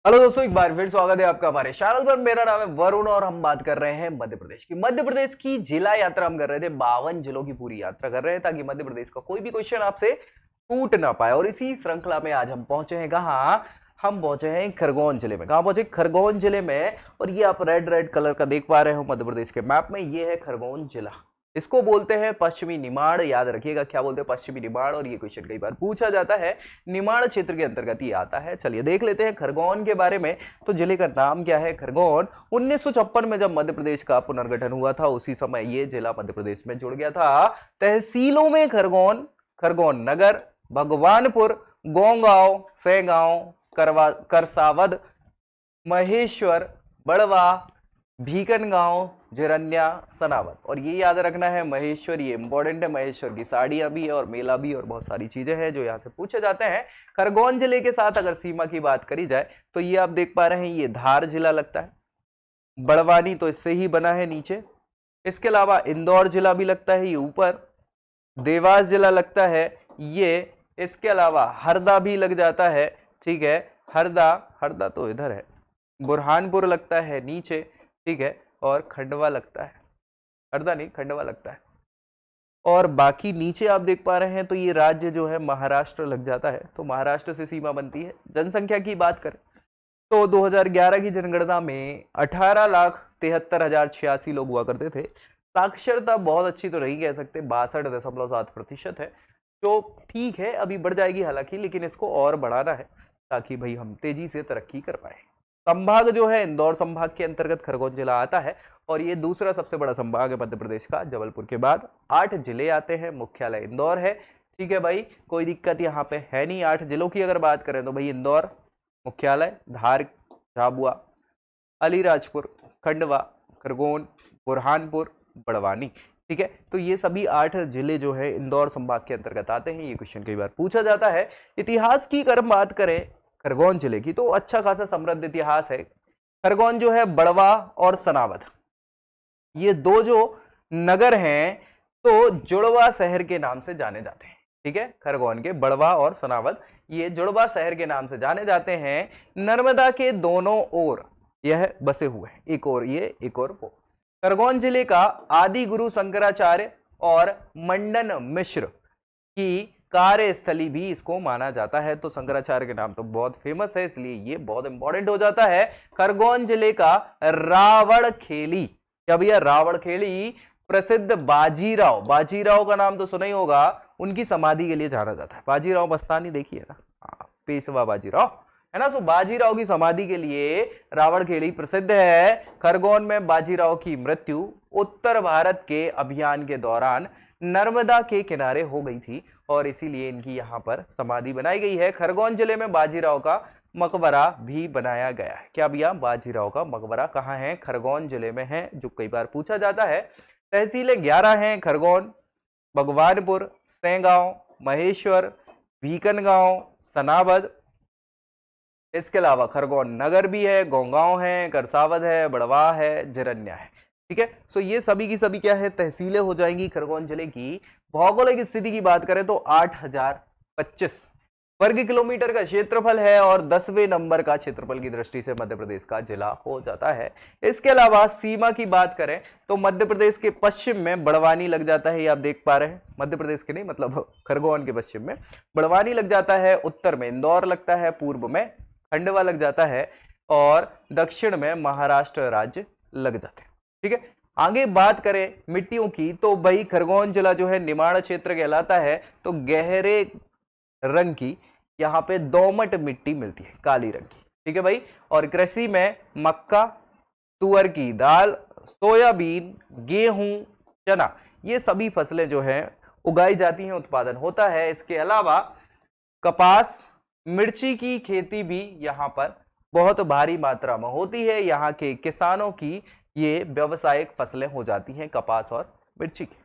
Hello दोस्तों, एक बार फिर स्वागत है आपका हमारे चैनल पर। मेरा नाम है वरुण और हम बात कर रहे हैं मध्य प्रदेश की जिला यात्रा हम कर रहे थे। 52 जिलों की पूरी यात्रा कर रहे हैं ताकि मध्य प्रदेश का कोई भी क्वेश्चन आपसे टूट ना पाए। और इसी श्रृंखला में आज हम पहुंचे हैं कहाँ? हम पहुंचे हैं खरगोन जिले में। कहाँ पहुंचे? खरगोन जिले में। और ये आप रेड रेड कलर का देख पा रहे हो मध्य प्रदेश के मैप में, ये है खरगोन जिला। इसको बोलते हैं पश्चिमी निमाड़। याद रखिएगा क्या बोलते हैं? पश्चिमी निमाड़। और ये क्वेश्चन कई बार पूछा जाता है। निमाड़ क्षेत्र के अंतर्गत ये आता है। चलिए देख लेते हैं खरगोन के बारे में। तो जिले का नाम क्या है? खरगोन। 1956 में जब मध्य प्रदेश का पुनर्गठन हुआ था उसी समय ये जिला मध्य प्रदेश में जुड़ गया था। तहसीलों में खरगोन, खरगोन नगर, भगवानपुर, गोंगांव, सेगांव, करसावद, महेश्वर, बड़वा, भीकनगांव, जिरन्या, सनावद। और ये याद रखना है महेश्वर, ये इंपॉर्टेंट है। महेश्वर की साड़ियां भी है और मेला भी और बहुत सारी चीजें हैं जो यहाँ से पूछे जाते हैं। खरगोन जिले के साथ अगर सीमा की बात करी जाए तो ये आप देख पा रहे हैं, ये धार जिला लगता है। बड़वानी तो इससे ही बना है नीचे। इसके अलावा इंदौर जिला भी लगता है ये ऊपर। देवास जिला लगता है ये। इसके अलावा हरदा भी लग जाता है। ठीक है, हरदा, हरदा तो इधर है। बुरहानपुर लगता है नीचे। ठीक है, और खंडवा लगता है। हरदा नहीं, खंडवा लगता है। और बाकी नीचे आप देख पा रहे हैं तो ये राज्य जो है महाराष्ट्र लग जाता है। तो महाराष्ट्र से सीमा बनती है। जनसंख्या की बात करें तो 2011 की जनगणना में 18,73,086 लोग हुआ करते थे। साक्षरता बहुत अच्छी तो नहीं कह सकते, 62.7% है, जो ठीक है। अभी बढ़ जाएगी हालांकि, लेकिन इसको और बढ़ाना है ताकि भाई हम तेजी से तरक्की कर पाए। संभाग जो है इंदौर संभाग के अंतर्गत खरगोन जिला आता है। और ये दूसरा सबसे बड़ा संभाग है मध्य प्रदेश का। जबलपुर के बाद 8 जिले आते हैं। मुख्यालय इंदौर है। ठीक है भाई, कोई दिक्कत यहाँ पे है नहीं। 8 जिलों की अगर बात करें तो भाई इंदौर मुख्यालय, धार, झाबुआ, अलीराजपुर, खंडवा, खरगोन, बुरहानपुर, बड़वानी। ठीक है, तो ये सभी 8 जिले जो है इंदौर संभाग के अंतर्गत आते हैं। ये क्वेश्चन कई बार पूछा जाता है। इतिहास की अगर बात करें खरगोन जिले की तो अच्छा खासा समृद्ध इतिहास है। खरगोन जो है बड़वा और सनावद, ये दो जो नगर हैं तो जुड़वा शहर के नाम से जाने जाते हैं। ठीक है, खरगोन के बड़वा और सनावद ये जुड़वा शहर के नाम से जाने जाते हैं। नर्मदा के दोनों ओर यह बसे हुए हैं, एक और ये एक और वो। खरगोन जिले का आदि गुरु शंकराचार्य और मंडन मिश्र की कार्यस्थली भी इसको माना जाता है। तो शंकराचार्य के नाम तो बहुत फेमस है, इसलिए ये बहुत इंपॉर्टेंट हो जाता है। खरगोन जिले का रावण खेली, क्या भैया? रावण खेली प्रसिद्ध बाजीराव, बाजीराव का नाम तो सुना ही होगा, उनकी समाधि के लिए जाना जाता है। बाजीराव मस्तानी देखिए ना, पेशवा बाजीराव है ना। सो बाजीराव की समाधि के लिए रावण खेली प्रसिद्ध है। खरगोन में बाजीराव की मृत्यु उत्तर भारत के अभियान के दौरान नर्मदा के किनारे हो गई थी और इसीलिए इनकी यहां पर समाधि बनाई गई है। खरगोन जिले में बाजीराव का मकबरा भी बनाया गया है। क्या भैया? बाजीराव का मकबरा कहाँ है? खरगोन जिले में है, जो कई बार पूछा जाता है। तहसीलें 11 हैं। खरगोन, भगवानपुर, सेगांव, महेश्वर, भीकनगांव, सनावद। इसके अलावा खरगोन नगर भी है, गोंगांव है, करसावद है, बड़वा है, जिरन्या है। ठीक है, सो ये सभी की सभी क्या है? तहसीलें हो जाएंगी खरगोन जिले की। भौगोलिक स्थिति की बात करें तो 8025 वर्ग किलोमीटर का क्षेत्रफल है और 10वें नंबर का क्षेत्रफल की दृष्टि से मध्य प्रदेश का जिला हो जाता है। इसके अलावा सीमा की बात करें तो मध्य प्रदेश के पश्चिम में बड़वानी लग जाता है। ये आप देख पा रहे हैं, मध्य प्रदेश के नहीं मतलब खरगोन के पश्चिम में बड़वानी लग जाता है। उत्तर में इंदौर लगता है, पूर्व में खंडवा लग जाता है और दक्षिण में महाराष्ट्र राज्य लग जाते हैं। ठीक है, आगे बात करें मिट्टियों की तो भाई खरगोन जिला जो है निमाड़ क्षेत्र कहलाता है। तो गहरे रंग की यहाँ पे दोमट मिट्टी मिलती है, काली रंग की। ठीक है भाई, और कृषि में मक्का, तुअर की दाल, सोयाबीन, गेहूं, चना, ये सभी फसलें जो हैं उगाई जाती हैं, उत्पादन होता है। इसके अलावा कपास, मिर्ची की खेती भी यहाँ पर बहुत भारी मात्रा में होती है। यहाँ के किसानों की ये व्यावसायिक फसलें हो जाती हैं, कपास और मिर्ची की।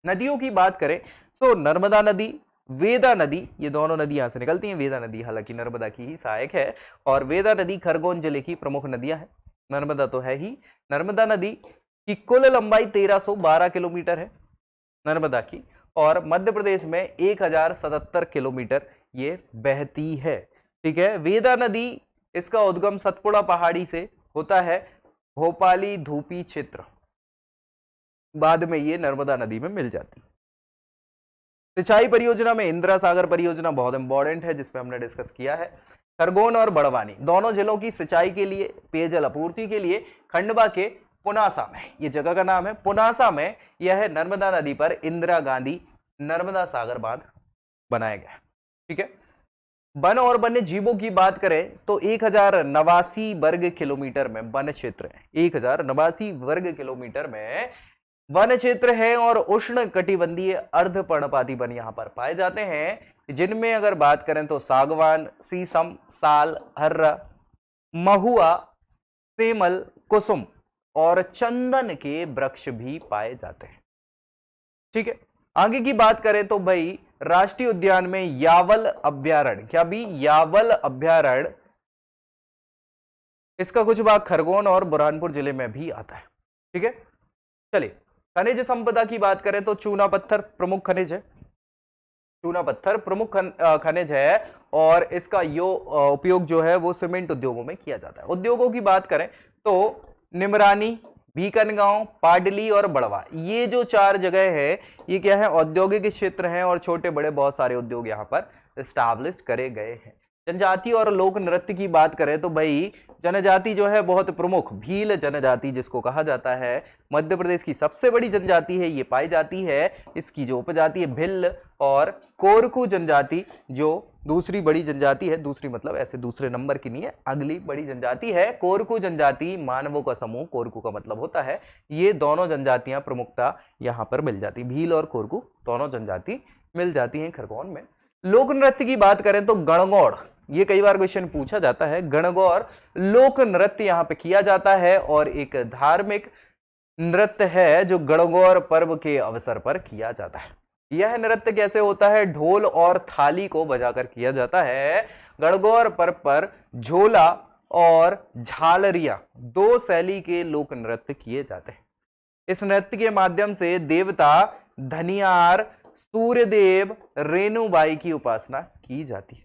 नदियों की बात करें तो नर्मदा नदी, वेदा नदी, ये दोनों नदी यहां से निकलती हैं। वेदा नदी हालांकि नर्मदा की ही सहायक है और वेदा नदी खरगोन जिले की प्रमुख नदियां हैं। नर्मदा तो है ही। नर्मदा नदी की कुल लंबाई 1312 किलोमीटर है नर्मदा की, और मध्य प्रदेश में 1077 किलोमीटर ये बहती है। ठीक है, वेदा नदी इसका उद्गम सतपुड़ा पहाड़ी से होता है, भोपाली धूपी क्षेत्र, बाद में ये नर्मदा नदी में मिल जाती है। सिंचाई परियोजना में इंदिरा सागर परियोजना बहुत इंपॉर्टेंट है, जिसपे हमने डिस्कस किया है। खरगोन और बड़वानी दोनों जिलों की सिंचाई के लिए, पेयजल आपूर्ति के लिए खंडवा के पुनासा में, ये जगह का नाम है पुनासा में, यह है नर्मदा नदी पर इंदिरा गांधी नर्मदा सागर बांध बनाया गया। ठीक है। वन और वन्य जीवों की बात करें तो 1089 वर्ग किलोमीटर में वन क्षेत्र है, 1089 वर्ग किलोमीटर में वन क्षेत्र है, और उष्ण कटिबंधीय अर्ध पर्णपाती वन यहां पर पाए जाते हैं, जिनमें अगर बात करें तो सागवान, शीशम, साल, हर्रा, महुआ, सेमल, कुसुम और चंदन के वृक्ष भी पाए जाते हैं। ठीक है। आगे की बात करें तो भाई राष्ट्रीय उद्यान में यावल अभ्यारण्य, क्या भी यावल अभ्यारण्य, इसका कुछ भाग खरगोन और बुरहानपुर जिले में भी आता है। ठीक है। चलिए, खनिज संपदा की बात करें तो चूना पत्थर प्रमुख खनिज है, चूना पत्थर प्रमुख खनिज है, और इसका उपयोग जो है वो सीमेंट उद्योगों में किया जाता है। उद्योगों की बात करें तो निमरानी, भीकनगांव, पाडली और बड़वा, ये जो 4 जगह है ये क्या है, औद्योगिक क्षेत्र हैं, और छोटे बड़े बहुत सारे उद्योग यहाँ पर एस्टैब्लिश करे गए हैं। जनजाति और लोक नृत्य की बात करें तो भाई जनजाति जो है बहुत प्रमुख, भील जनजाति जिसको कहा जाता है, मध्य प्रदेश की सबसे बड़ी जनजाति है, ये पाई जाती है। इसकी जो उपजाति है भिल्ल, और कोरकू जनजाति जो दूसरी बड़ी जनजाति है, दूसरी मतलब ऐसे दूसरे नंबर की नहीं है, अगली बड़ी जनजाति है कोरकू जनजाति, मानवों का समूह, कोरकू का मतलब होता है। ये दोनों जनजातियां प्रमुखता यहां पर मिल जाती, भील और कोरकू दोनों जनजाति मिल जाती हैं खरगोन में। लोक नृत्य की बात करें तो गणगौर, ये कई बार क्वेश्चन पूछा जाता है, गणगौर लोक नृत्य यहां पे किया जाता है, और एक धार्मिक नृत्य है जो गणगौर पर्व के अवसर पर किया जाता है। यह नृत्य कैसे होता है, ढोल और थाली को बजाकर किया जाता है। गणगौर पर्व पर झोला और झालरिया 2 शैली के लोक नृत्य किए जाते हैं। इस नृत्य के माध्यम से देवता धनियार, सूर्यदेव, रेणुबाई की उपासना की जाती है।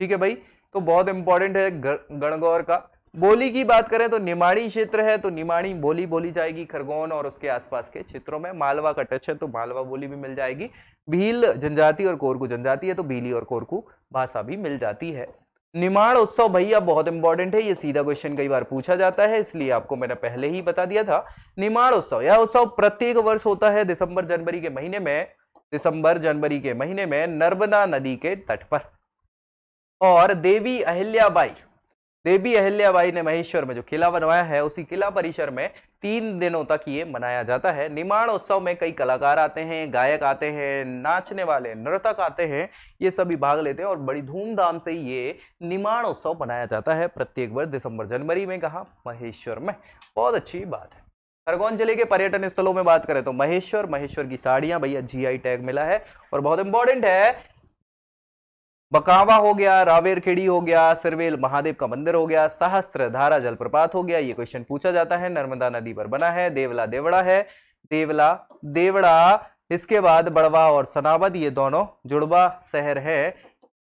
ठीक है भाई, तो बहुत इंपॉर्टेंट है गणगौर का। बोली की बात करें तो निमाड़ी क्षेत्र है तो निमाड़ी बोली बोली जाएगी खरगोन और उसके आसपास के क्षेत्रों में। मालवा का टच है तो मालवा बोली भी मिल जाएगी। भील जनजाति और कोरकू जनजाति है तो भीली और कोरकू भाषा भी मिल जाती है। निमाड़ उत्सव भैया बहुत इंपॉर्टेंट है, ये सीधा क्वेश्चन कई बार पूछा जाता है, इसलिए आपको मैंने पहले ही बता दिया था। निमाड़ उत्सव, यह उत्सव प्रत्येक वर्ष होता है दिसंबर जनवरी के महीने में, दिसंबर जनवरी के महीने में नर्मदा नदी के तट पर। और देवी अहिल्याबाई ने महेश्वर में जो किला बनवाया है, उसी किला परिसर में 3 दिनों तक ये मनाया जाता है। निमाड़ उत्सव में कई कलाकार आते हैं, गायक आते हैं, नाचने वाले नर्तक आते हैं, ये सभी भाग लेते हैं, और बड़ी धूमधाम से ये निमाड़ उत्सव मनाया जाता है प्रत्येक वर्ष दिसंबर जनवरी में। कहा, महेश्वर में। बहुत अच्छी बात है। खरगोन जिले के पर्यटन स्थलों में बात करें तो महेश्वर की साड़ियां भैया GI टैग मिला है और बहुत इंपॉर्टेंट है। बकावा हो गया, रावेरखेड़ी हो गया, सिरवेल महादेव का मंदिर हो गया, सहस्त्रधारा जलप्रपात हो गया, ये क्वेश्चन पूछा जाता है, नर्मदा नदी पर बना है। देवला देवड़ा है, देवड़ा, इसके बाद बड़वा और सनावद, ये दोनों जुड़वा शहर है।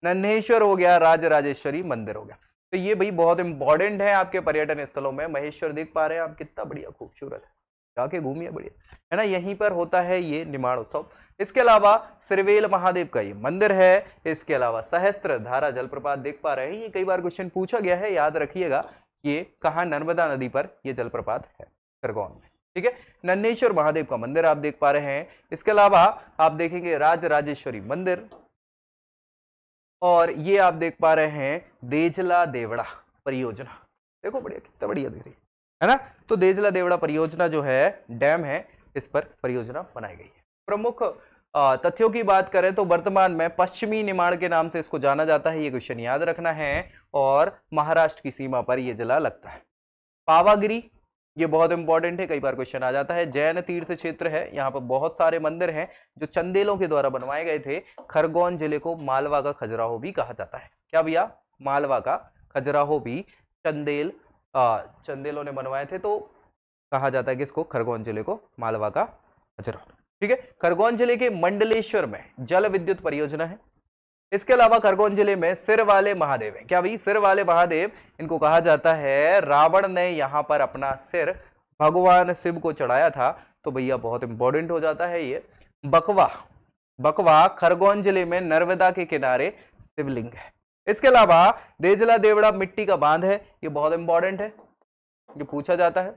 नन्हेश्वर हो गया, राजराजेश्वरी मंदिर हो गया। तो ये भाई बहुत इंपॉर्टेंट है आपके पर्यटन स्थलों में। महेश्वर देख पा रहे हैं आप, कितना बढ़िया खूबसूरत है, जाके घूमिए, बढ़िया है ना। यहीं पर होता है ये निमाड़ उत्सव। इसके अलावा सिरवेल महादेव का ये मंदिर है, इसके अलावा सहस्त्र धारा जलप्रपात देख पा रहे हैं, ये कई बार क्वेश्चन पूछा गया है, याद रखिएगा। ये कहां, नर्मदा नदी पर ये जलप्रपात है खरगोन में। ठीक है। नन्हेश्वर महादेव का मंदिर आप देख पा रहे हैं। इसके अलावा आप देखेंगे राजराजेश्वरी मंदिर, और ये आप देख पा रहे हैं देजला देवड़ा परियोजना। देखो बढ़िया, कितना बढ़िया दिख रही है ना। तो देजला देवड़ा परियोजना जो है, डैम है, इस पर परियोजना बनाई गई है। प्रमुख तथ्यों की बात करें तो वर्तमान में पश्चिमी निमाड़ के नाम से इसको जाना जाता है, ये क्वेश्चन याद रखना है, और महाराष्ट्र की सीमा पर यह जिला लगता है। पावागिरी, ये बहुत इंपॉर्टेंट है, कई बार क्वेश्चन आ जाता है। जैन तीर्थ क्षेत्र है, यहाँ पर बहुत सारे मंदिर हैं जो चंदेलों के द्वारा बनवाए गए थे। खरगोन जिले को मालवा का खजुराहो भी कहा जाता है। क्या भैया, मालवा का खजुराहो भी चंदेलों ने बनवाए थे, तो कहा जाता है कि इसको, खरगोन जिले को मालवा का खजुराहो। ठीक है। खरगोन जिले के मंडलेश्वर में जल विद्युत परियोजना है। इसके अलावा खरगोन जिले में सिर वाले महादेव हैं। क्या भाई? सिर वाले महादेव, इनको कहा जाता है रावण ने यहाँ पर अपना सिर भगवान शिव को चढ़ाया था, तो भैया बहुत इंपॉर्टेंट हो जाता है ये। बकवा, बकवा खरगोन जिले में नर्मदा के किनारे शिवलिंग है। इसके अलावा देजला देवड़ा मिट्टी का बांध है, ये बहुत इंपॉर्टेंट है, ये पूछा जाता है।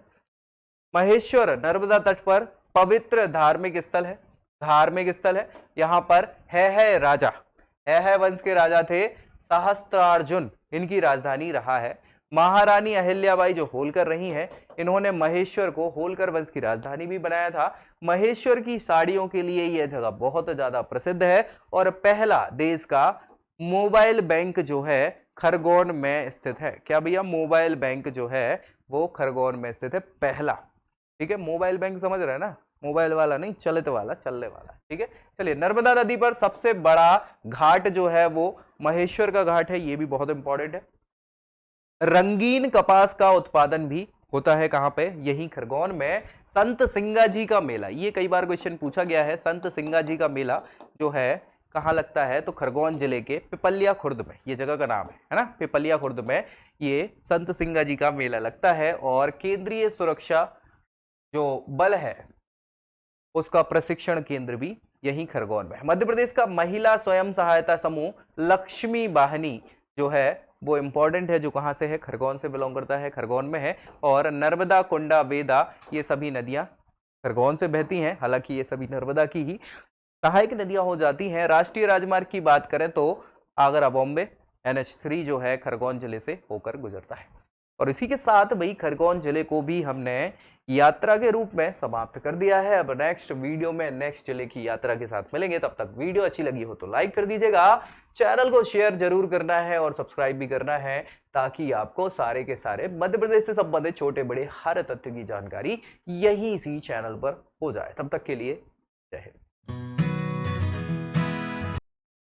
महेश्वर नर्मदा तट पर पवित्र धार्मिक स्थल है, धार्मिक स्थल है। यहां पर है राजा, है वंश के राजा थे सहस्त्रार्जुन, इनकी राजधानी रहा है। महारानी अहिल्याबाई जो होलकर रही हैं, इन्होंने महेश्वर को होलकर वंश की राजधानी भी बनाया था। महेश्वर की साड़ियों के लिए यह जगह बहुत ज्यादा प्रसिद्ध है और पहला देश का मोबाइल बैंक जो है खरगोन में स्थित है। क्या भैया? मोबाइल बैंक जो है वो खरगोन में स्थित है, पहला। ठीक है, मोबाइल बैंक समझ रहे हैं ना, मोबाइल वाला नहीं, चलित वाला, चलने वाला। ठीक है, चलिए। नर्मदा नदी पर सबसे बड़ा घाट जो है वो महेश्वर का घाट है, ये भी बहुत इंपॉर्टेंट है। रंगीन कपास का उत्पादन भी होता है कहां पे? यही खरगोन में। संत सिंगा जी का मेला, ये कई बार क्वेश्चन पूछा गया है। संत सिंगा जी का मेला जो है कहां लगता है? तो खरगोन जिले के पिपलिया खुर्द में, ये जगह का नाम है ना, पिपलिया खुर्द में ये संत सिंगा जी का मेला लगता है। और केंद्रीय सुरक्षा जो बल है उसका प्रशिक्षण केंद्र भी यही खरगोन में है। मध्य प्रदेश का महिला स्वयं सहायता समूह लक्ष्मी वाहिनी जो है वो इंपॉर्टेंट है, जो कहां से है? खरगोन से बिलोंग करता है, खरगोन में है। और नर्मदा, कुंडा, बेदा, ये सभी नदियां खरगोन से बहती हैं, हालांकि ये सभी नर्मदा की ही सहायक नदियां हो जाती हैं। राष्ट्रीय राजमार्ग की बात करें तो आगरा बॉम्बे NH3 जो है खरगोन जिले से होकर गुजरता है। और इसी के साथ भाई खरगोन जिले को भी हमने यात्रा के रूप में समाप्त कर दिया है। अब नेक्स्ट वीडियो में नेक्स्ट जिले की यात्रा के साथ मिलेंगे। तब तक वीडियो अच्छी लगी हो तो लाइक कर दीजिएगा, चैनल को शेयर जरूर करना है और सब्सक्राइब भी करना है, ताकि आपको सारे के सारे मध्य प्रदेश से संबंधित छोटे बड़े हर तथ्य की जानकारी यही इसी चैनल पर हो जाए। तब तक के लिए जय हिंद।